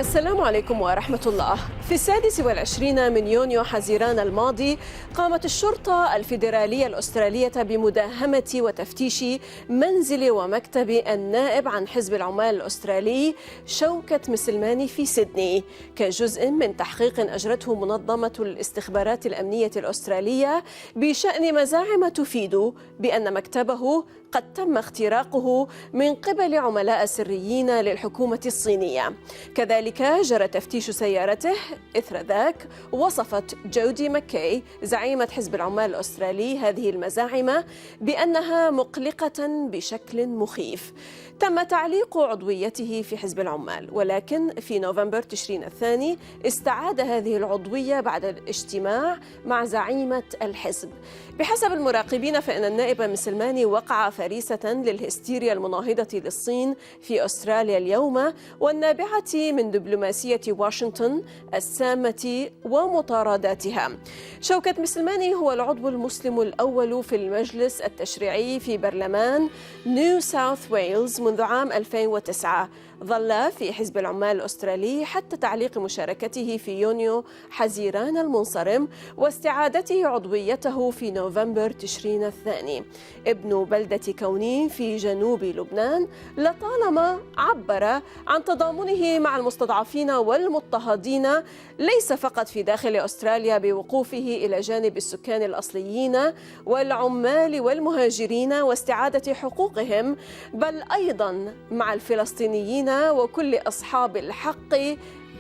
السلام عليكم ورحمة الله. في 26 من يونيو حزيران الماضي قامت الشرطة الفيدرالية الأسترالية بمداهمة وتفتيش منزل ومكتب النائب عن حزب العمال الأسترالي شوكت مسلماني في سيدني كجزء من تحقيق أجرته منظمة الاستخبارات الأمنية الأسترالية بشأن مزاعم تفيد بأن مكتبه قد تم اختراقه من قبل عملاء سريين للحكومة الصينية. كذلك جرى تفتيش سيارته. إثر ذاك وصفت جودي مكي زعيمة حزب العمال الأسترالي هذه المزاعم بأنها مقلقة بشكل مخيف. تم تعليق عضويته في حزب العمال، ولكن في نوفمبر تشرين الثاني استعاد هذه العضوية بعد الاجتماع مع زعيمة الحزب. بحسب المراقبين فإن النائب مسلماني وقع فريسة للهستيريا المناهضة للصين في أستراليا اليوم والنابعة من دبلوماسية واشنطن السامة ومطارداتها. شوكت مسلماني هو العضو المسلم الأول في المجلس التشريعي في برلمان نيو ساوث ويلز منذ عام 2009. ظل في حزب العمال الأسترالي حتى تعليق مشاركته في يونيو حزيران المنصرم واستعادته عضويته في نوفمبر تشرين الثاني. ابن بلدة كوني في جنوب لبنان لطالما عبر عن تضامنه مع المستضعفين والمضطهدين ليس فقط في داخل أستراليا بوقوفه إلى جانب السكان الأصليين والعمال والمهاجرين واستعادة حقوقهم، بل أيضا مع الفلسطينيين وكل أصحاب الحق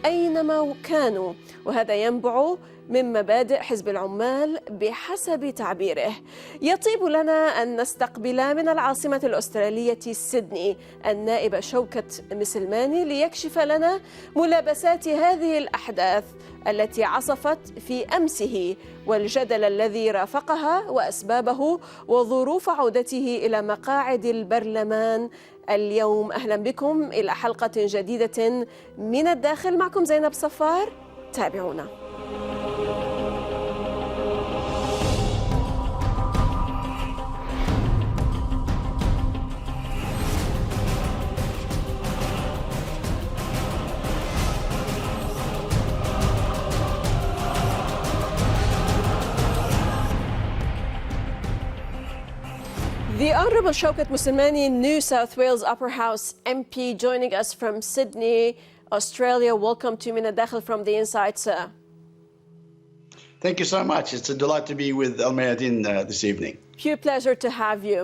أينما كانوا، وهذا ينبع من مبادئ حزب العمال بحسب تعبيره. يطيب لنا أن نستقبل من العاصمة الأسترالية سيدني النائب شوكت مسلماني ليكشف لنا ملابسات هذه الأحداث التي عصفت في أمسه والجدل الذي رافقها وأسبابه وظروف عودته إلى مقاعد البرلمان اليوم. أهلا بكم إلى حلقة جديدة من الداخل، معكم زينب صفار، تابعونا. The Honourable Showkat Muslimani, New South Wales Upper House MP, joining us from Sydney, Australia. Welcome to Min Al-Dakhil from the inside, sir. Thank you so much. It's a delight to be with Al Mayadeen this evening. Pure pleasure to have you.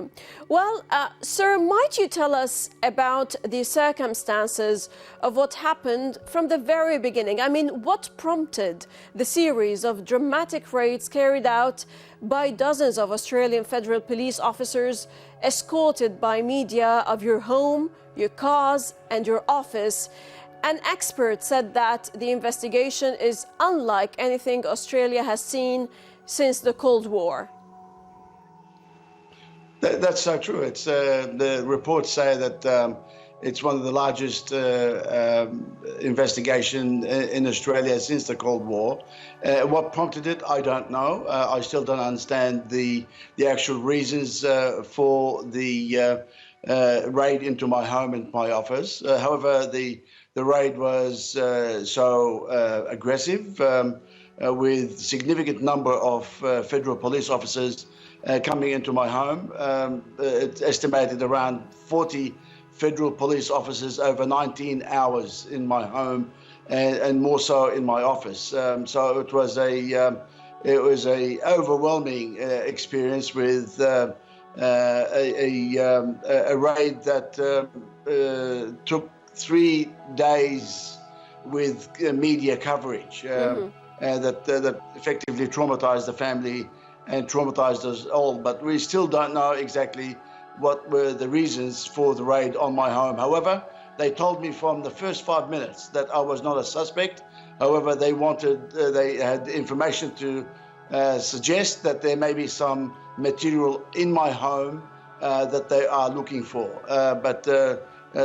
Well, sir, might you tell us about the circumstances of what happened from the very beginning? I mean, what prompted the series of dramatic raids carried out by dozens of Australian federal police officers, escorted by media, of your home, your cars, and your office? An expert said that the investigation is unlike anything Australia has seen since the Cold War. That's so true. It's the reports say that it's one of the largest investigation in Australia since the Cold War. What prompted it, I don't know. I still don't understand the actual reasons for the raid into my home and my office. However, the raid was so aggressive, with significant number of federal police officers coming into my home. It's estimated around 40 federal police officers over 19 hours in my home, and more so in my office. So it was a overwhelming experience with a raid that took 3 days with media coverage that effectively traumatized the family and traumatized us all. But we still don't know exactly what were the reasons for the raid on my home. However, they told me from the first 5 minutes that I was not a suspect. However, they had information to suggest that there may be some material in my home that they are looking for. But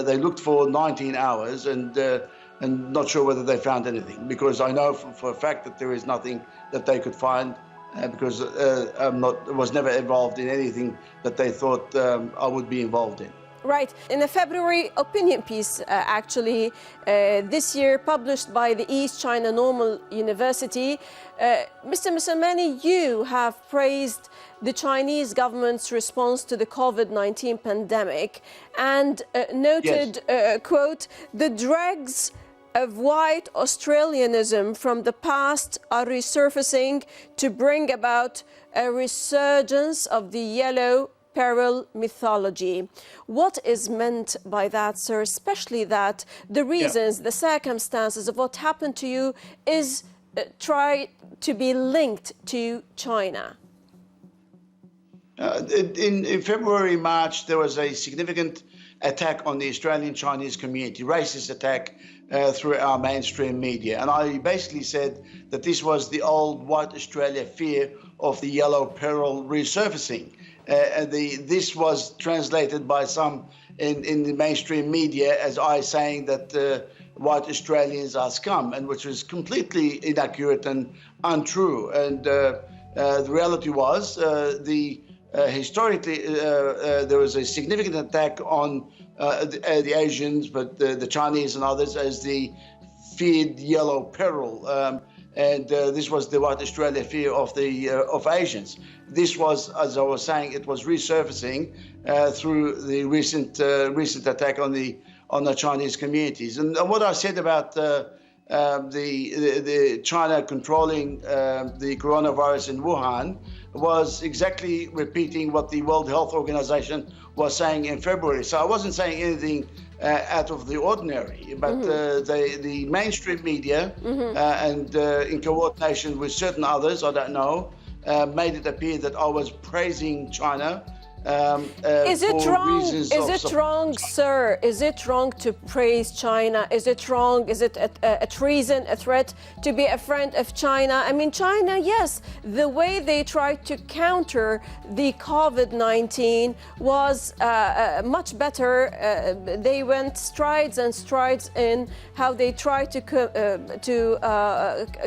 they looked for 19 hours and not sure whether they found anything, because I know for a fact that there is nothing that they could find, because I was never involved in anything that they thought I would be involved in. Right. In a February opinion piece, this year published by the East China Normal University, Mr. مسلماني, you have praised the Chinese government's response to the COVID-19 pandemic and noted, yes. Quote, the dregs of white Australianism from the past are resurfacing to bring about a resurgence of the yellow peril mythology. What is meant by that, sir? Especially that the reasons, the circumstances of what happened to you is try to be linked to China. In February, March, there was a significant attack on the Australian Chinese community, racist attack through our mainstream media. And I basically said that this was the old white Australia fear of the yellow peril resurfacing. This was translated by some in the mainstream media as I saying that white Australians are scum, and which was completely inaccurate and untrue. And the reality was historically there was a significant attack on the Asians, but the Chinese and others as the feared yellow peril. And this was the white Australia fear of Asians. This was, as I was saying, it was resurfacing through the recent attack on the Chinese communities. And what I said about the China controlling the coronavirus in Wuhan was exactly repeating what the World Health Organization was saying in February. So I wasn't saying anything out of the ordinary, but the mainstream media and in coordination with certain others, I don't know, made it appear that I was praising China. Is it wrong? Is it wrong, sir? Is it wrong to praise China? Is it wrong? Is it a treason, a threat to be a friend of China? I mean, China, yes, the way they tried to counter the COVID-19 was much better. They went strides and strides in how they tried to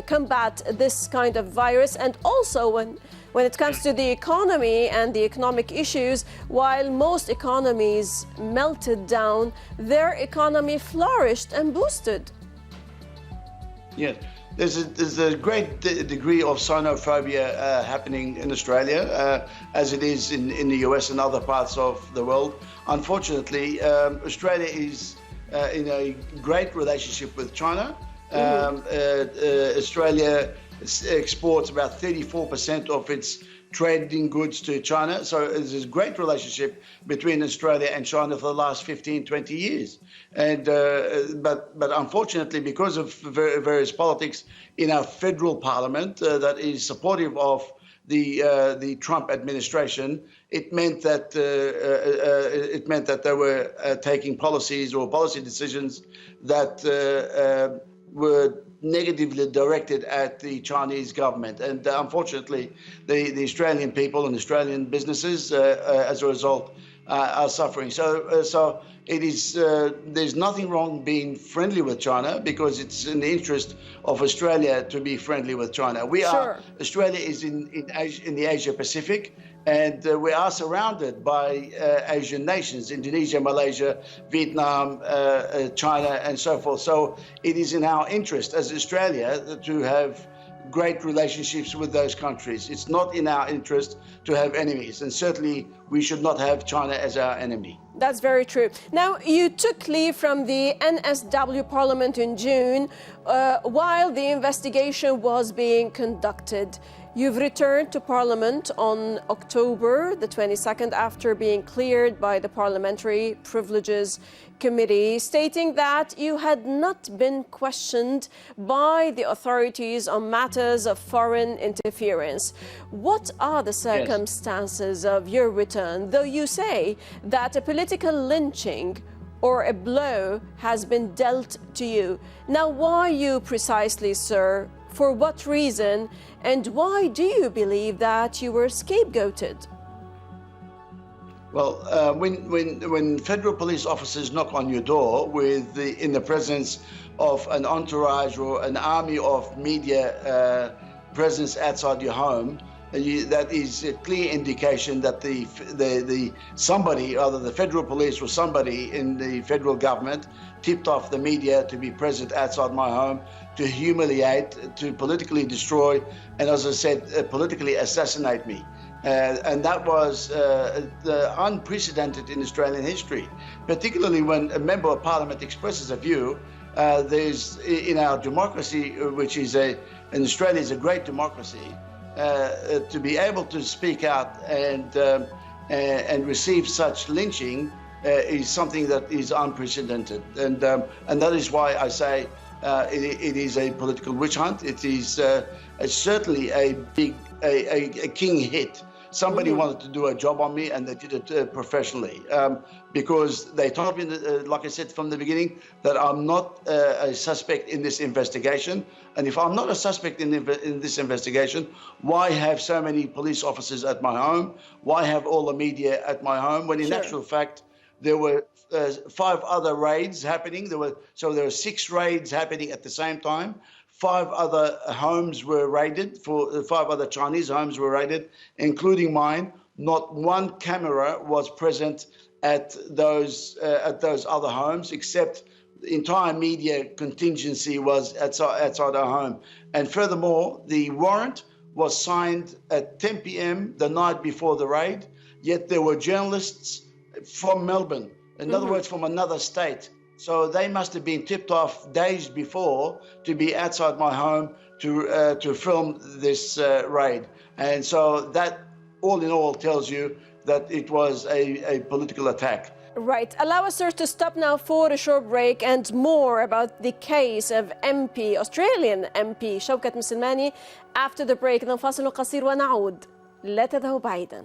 combat this kind of virus, and also when it comes to the economy and the economic issues, while most economies melted down, their economy flourished and boosted. Yes, there's a great degree of xenophobia happening in Australia, as it is in the US and other parts of the world. Unfortunately, Australia is in a great relationship with China. Australia exports about 34% of its trading goods to China. So there's a great relationship between Australia and China for the last 15, 20 years. And but unfortunately, because of various politics in our federal parliament that is supportive of the Trump administration, it meant that they were taking policies or policy decisions that were negatively directed at the Chinese government. And unfortunately, the Australian people and Australian businesses, as a result, are suffering. So it is. There's nothing wrong being friendly with China, because it's in the interest of Australia to be friendly with China. Australia is in the Asia Pacific. And we are surrounded by Asian nations, Indonesia, Malaysia, Vietnam, China, and so forth. So it is in our interest as Australia to have great relationships with those countries. It's not in our interest to have enemies. And certainly we should not have China as our enemy. That's very true. Now, you took leave from the NSW Parliament in June while the investigation was being conducted. You've returned to Parliament on October the 22nd after being cleared by the Parliamentary Privileges Committee, stating that you had not been questioned by the authorities on matters of foreign interference. What are the circumstances of your return, though you say that a political lynching or a blow has been dealt to you? Now, why you precisely, sir? For what reason? And why do you believe that you were scapegoated? Well, when federal police officers knock on your door in the presence of an entourage or an army of media presence outside your home, that is a clear indication that somebody, either the federal police or somebody in the federal government, tipped off the media to be present outside my home, to humiliate, to politically destroy, and as I said, politically assassinate me. And that was unprecedented in Australian history, particularly when a member of parliament expresses a view. There's in our democracy, which is in Australia is a great democracy, to be able to speak out and receive such lynching is something that is unprecedented, and that is why I say it is a political witch hunt. It is certainly a king hit. Somebody wanted to do a job on me, and they did it professionally, because they told me, like I said from the beginning, that I'm not a suspect in this investigation. And if I'm not a suspect in this investigation, why have so many police officers at my home? Why have all the media at my home? When in actual fact, there were 5 other raids happening. There were 6 raids happening at the same time. 5 other homes were raided, 5 other Chinese homes were raided, including mine. Not one camera was present at those other homes, except the entire media contingency was outside our home. And furthermore, the warrant was signed at 10 p.m. the night before the raid, yet there were journalists from Melbourne, in other words, from another state. So they must have been tipped off days before to be outside my home to film this raid. And so that, all in all, tells you that it was a political attack. Right. Allow us, sir, to stop now for a short break and more about the case of Australian MP شوكت مسلماني after the break. ننفصل قصير ونعود. لا تذهبوا بعيدا.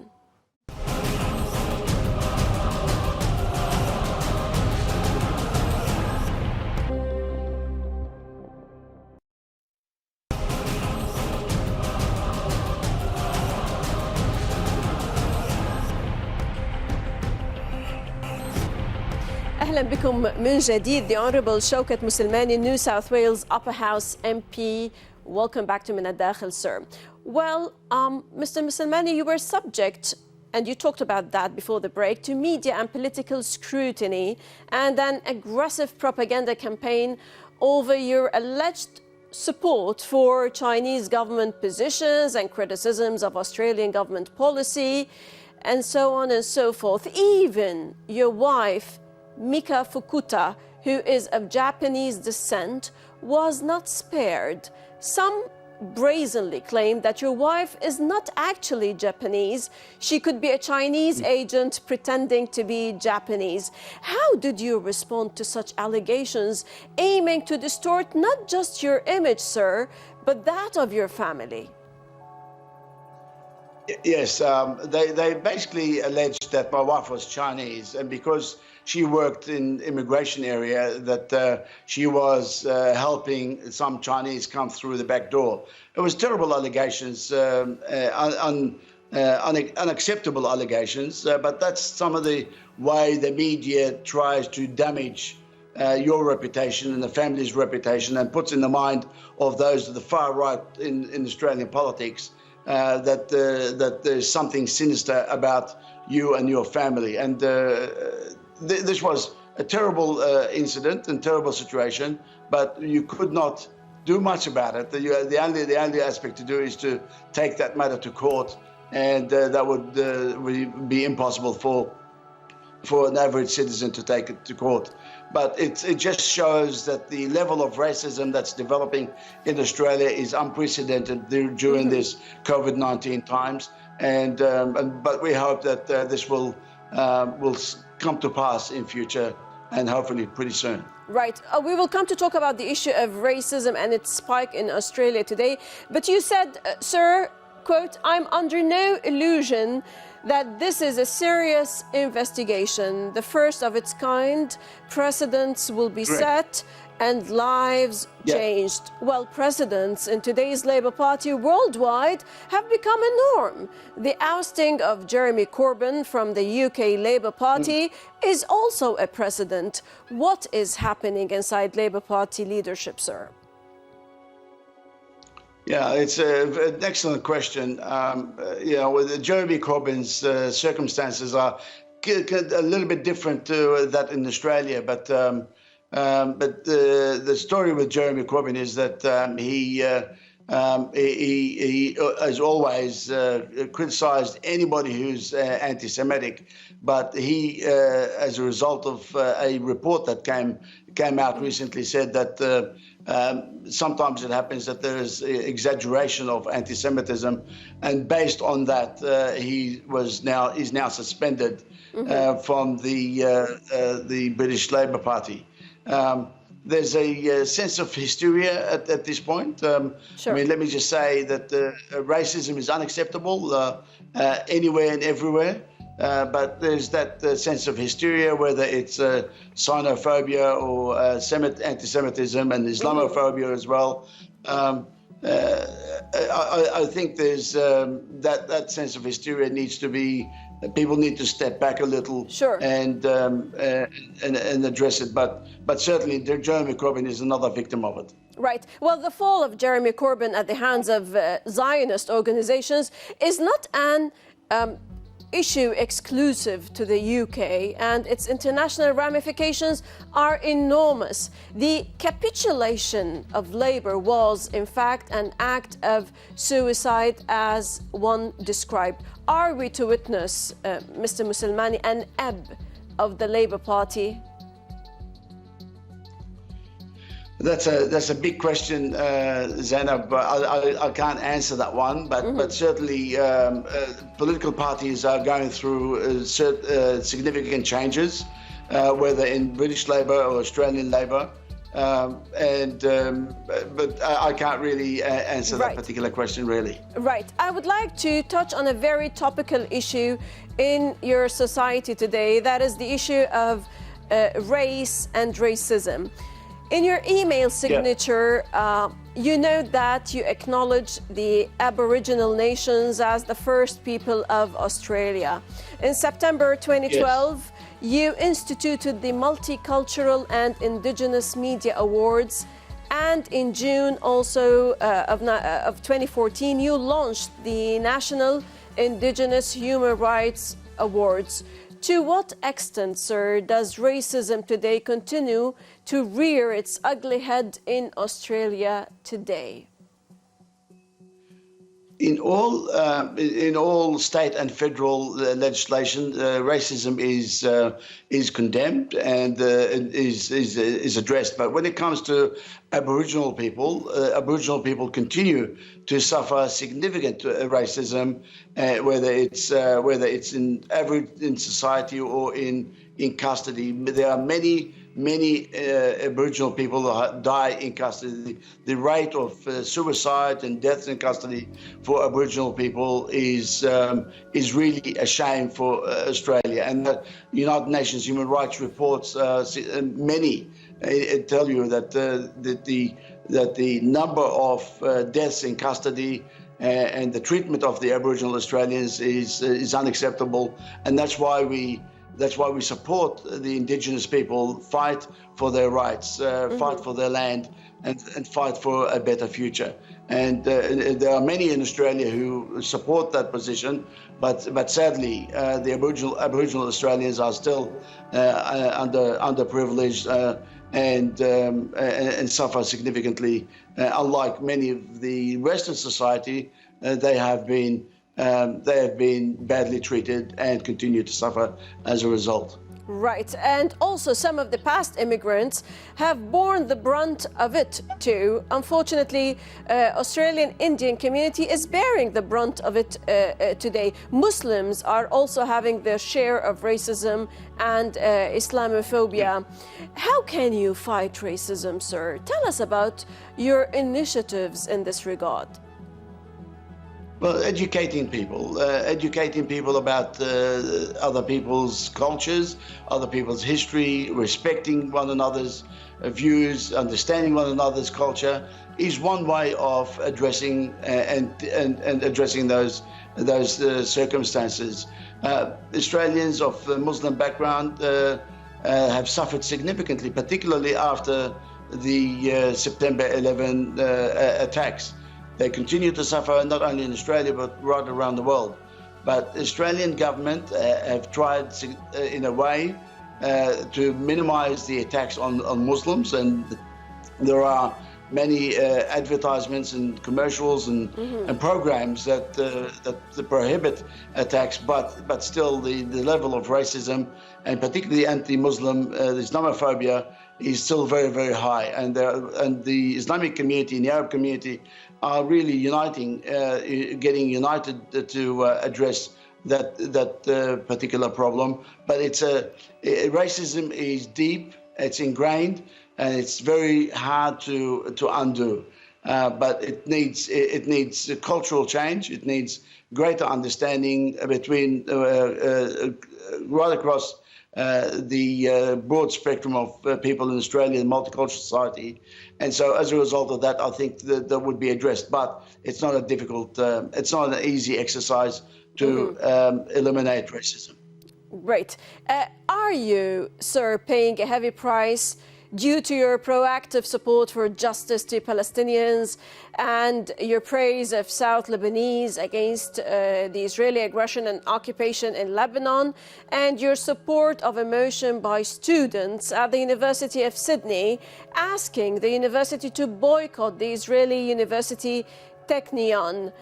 أهلا بكم من جديد. The Honourable شوكت مسلماني, New South Wales Upper House MP. Welcome back to الداخل, sir. Well, Mr. مسلماني, you were subject, and you talked about that before the break, to media and political scrutiny and an aggressive propaganda campaign over your alleged support for Chinese government positions and criticisms of Australian government policy, and so on and so forth. Even your wife, Mika Fukuta, who is of Japanese descent, was not spared. Some brazenly claim that your wife is not actually Japanese. She could be a Chinese agent pretending to be Japanese. How did you respond to such allegations aiming to distort not just your image, sir, but that of your family? Yes, they basically alleged that my wife was Chinese, and because she worked in immigration area, that she was helping some Chinese come through the back door. It was terrible allegations, unacceptable allegations, but that's some of the way the media tries to damage your reputation and the family's reputation, and puts in the mind of those of the far right in Australian politics that there's something sinister about you and your family. And this was a terrible incident and terrible situation, but you could not do much about it. The only aspect to do is to take that matter to court, and that would be impossible for an average citizen to take it to court. But it just shows that the level of racism that's developing in Australia is unprecedented during this COVID-19 times, but we hope that this will come to pass in future, and hopefully pretty soon. Right. We will come to talk about the issue of racism and its spike in Australia today. But you said, sir, quote, "I'm under no illusion that this is a serious investigation, the first of its kind. Precedents will be set and lives changed." Well, precedents in today's Labour Party worldwide have become a norm. The ousting of Jeremy Corbyn from the UK Labour Party is also a precedent. What is happening inside Labour Party leadership, sir? Yeah, it's an excellent question. With Jeremy Corbyn's circumstances are a little bit different to that in Australia, but the story with Jeremy Corbyn is that he has always criticised anybody who's anti-Semitic, but he, as a result of a report that came out recently, said that sometimes it happens that there is exaggeration of anti-Semitism, and based on that, is now suspended from the British Labour Party. There's a sense of hysteria at this point. Sure. I mean, let me just say that racism is unacceptable anywhere and everywhere. But there's that sense of hysteria, whether it's xenophobia or anti-Semitism and Islamophobia as well. I think there's that sense of hysteria needs to be. People need to step back a little, sure, and address it. But certainly, Jeremy Corbyn is another victim of it. Right. Well, the fall of Jeremy Corbyn at the hands of Zionist organizations is not an issue exclusive to the UK, and its international ramifications are enormous. The capitulation of Labour was, in fact, an act of suicide, as one described. Are we to witness, Mr. Muslimani, an ebb of the Labour Party? That's a big question, Zeynep. I can't answer that one, but certainly political parties are going through significant changes, whether in British Labour or Australian Labour, but I can't really answer that particular question, really. Right. I would like to touch on a very topical issue in your society today. That is the issue of race and racism. In your email signature, you note that you acknowledge the Aboriginal nations as the first people of Australia. In September 2012, you instituted the Multicultural and Indigenous Media Awards, and in June also of 2014, you launched the National Indigenous Human Rights Awards. To what extent, sir, does racism today continue to rear its ugly head in Australia today? In all state and federal legislation, racism is condemned and is addressed. But when it comes to Aboriginal people continue to suffer significant racism, whether it's in society or in custody. There are many Aboriginal people that die in custody. The rate of suicide and deaths in custody for Aboriginal people is really a shame for Australia. And the United Nations Human Rights reports, many tell you that the number of deaths in custody and the treatment of the Aboriginal Australians is unacceptable, and that's why we support the Indigenous people, fight for their rights, fight for their land, and fight for a better future. And there are many in Australia who support that position, but sadly, the Aboriginal Australians are still underprivileged and suffer significantly. Unlike many of the Western society, they have been badly treated and continue to suffer as a result. Right, and also some of the past immigrants have borne the brunt of it too. Unfortunately, Australian Indian community is bearing the brunt of it today. Muslims are also having their share of racism and Islamophobia. How can you fight racism, sir? Tell us about your initiatives in this regard. Well, educating people about other people's cultures, other people's history, respecting one another's views, understanding one another's culture is one way of addressing and addressing those circumstances. Australians of Muslim background have suffered significantly, particularly after the September 11 attacks. They continue to suffer not only in Australia but right around the world. But the Australian government have tried in a way to minimize the attacks on Muslims, and there are many advertisements and commercials and programs that prohibit attacks, but still the level of racism and particularly anti-Muslim Islamophobia is still very, very high. And the Islamic community and the Arab community are really getting united to address that particular problem. But racism is deep, it's ingrained, and it's very hard to undo. But it needs cultural change. It needs greater understanding between right across the broad spectrum of people in Australia and multicultural society. And so as a result of that, I think that would be addressed. But it's not a difficult, it's not an easy exercise to eliminate racism. Great. Are you, sir, paying a heavy price due to your proactive support for justice to Palestinians and your praise of South Lebanese against the Israeli aggression and occupation in Lebanon, and your support of a motion by students at the University of Sydney asking the university to boycott the Israeli University Technion?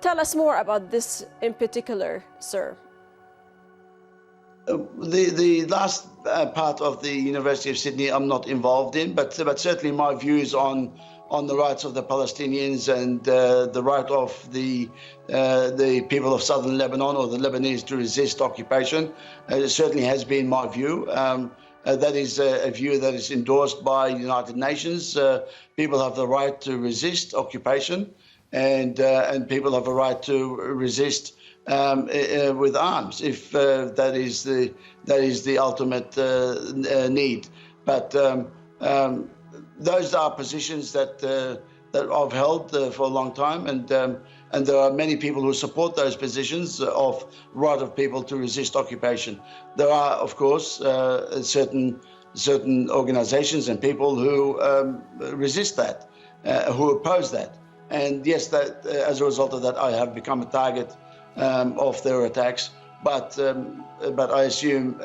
Tell us more about this in particular, sir. The last part of the University of Sydney I'm not involved in, but certainly my views on the rights of the Palestinians and the right of the people of southern Lebanon or the Lebanese to resist occupation certainly has been my view. That is a view that is endorsed by the United Nations. People have the right to resist occupation, and people have a right to resist with arms, if that is the ultimate need. But those are positions that I've held for a long time, and there are many people who support those positions of right of people to resist occupation. There are, of course, certain organisations and people who resist that, who oppose that, and yes, that as a result of that, I have become a target of their attacks, but I assume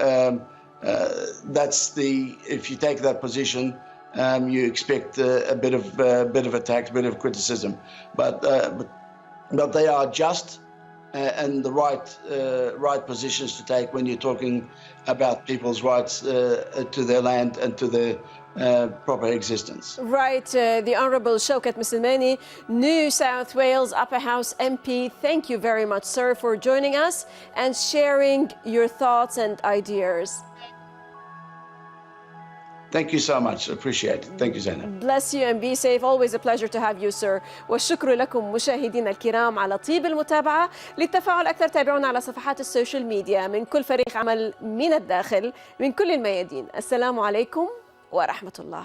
if you take that position, you expect a bit of attacks, a bit of criticism, but they are just and the right positions to take when you're talking about people's rights to their land and to their proper existence. Right. The Honourable Showkat Muslimani, New South Wales Upper House MP, thank you very much, sir, for joining us and sharing your thoughts and ideas. Thank you so much. Appreciate it. Thank you, Zainab. Bless you and be safe. Always a pleasure to have you, sir. والشكر لكم مشاهدينا الكرام على طيب المتابعة. للتفاعل أكثر تابعونا على صفحات السوشيال ميديا من كل فريق عمل من الداخل من كل الميادين. السلام عليكم ورحمة الله.